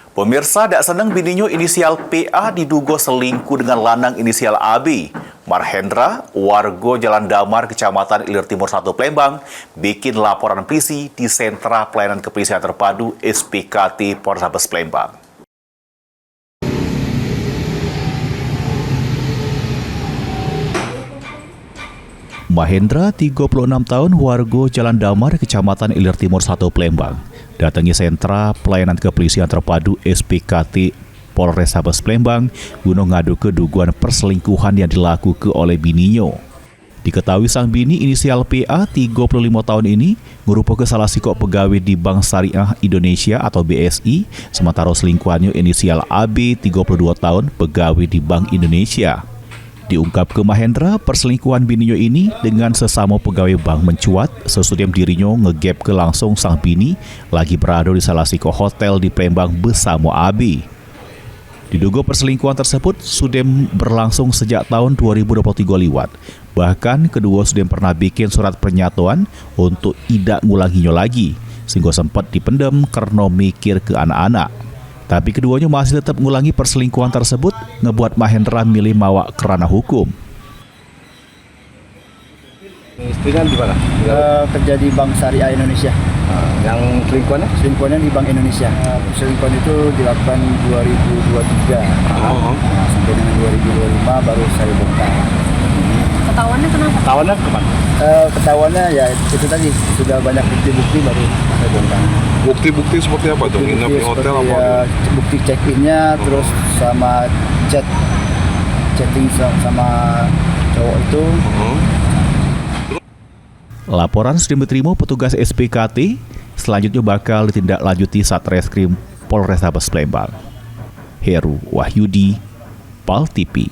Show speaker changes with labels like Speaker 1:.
Speaker 1: Pemirsa dak seneng bininya inisial PA diduga selingkuh dengan lanang inisial AB. Marhendra, warga Jalan Damar, Kecamatan Ilir Timur 1 Palembang, bikin laporan polisi di Sentra Pelayanan Kepolisian Terpadu SPKT Polrestabes Palembang. Mahendra, 36 tahun, warga Jalan Damar, Kecamatan Ilir Timur 1 Palembang, datangi Sentra Pelayanan Kepolisian Terpadu SPKT Polrestabes Palembang guna ngadu ke dugaan perselingkuhan yang dilakukan oleh bininyo. Diketahui sang bini inisial PA 35 tahun ini merupakan salah sikok pegawai di Bank Syariah Indonesia atau BSI, sementara selingkuhannya inisial AB 32 tahun pegawai di Bank Indonesia. Diungkap ke Mahendra, perselingkuhan bininya ini dengan sesama pegawai bank mencuat sesudah dirinya ngegap ke langsung sang bini lagi berada di salah siko hotel di Palembang bersama AB. Diduga perselingkuhan tersebut sudah berlangsung sejak tahun 2023 lewat. Bahkan kedua sudah pernah bikin surat pernyataan untuk tidak ngulanginya lagi, sehingga sempat dipendam karena mikir ke anak-anak. Tapi keduanya masih tetap mengulangi perselingkuhan tersebut, ngebuat Mahendra milih mawa kerana hukum.
Speaker 2: Istrinya di mana?
Speaker 3: Kerja di Bank Syariah Indonesia.
Speaker 2: Yang selingkuhannya?
Speaker 3: Selingkuhannya di Bank Indonesia. Selingkuhan itu dilakukan 2023. Sampai dengan 2025 baru saya bongkar.
Speaker 4: Ketahuannya kenapa?
Speaker 2: Ketahuannya kemana?
Speaker 3: Ketahuannya ya itu tadi, sudah banyak bukti-bukti baru saya bongkar.
Speaker 5: Bukti-bukti seperti apa tuh? Nginep di hotel apa?
Speaker 3: Ya, bukti check-innya, terus sama chatting sama cowok itu.
Speaker 1: Laporan sudah diterima petugas SPKT, selanjutnya bakal ditindaklanjuti Satreskrim Polrestabes Palembang. Heru Wahyudi, PAL TV.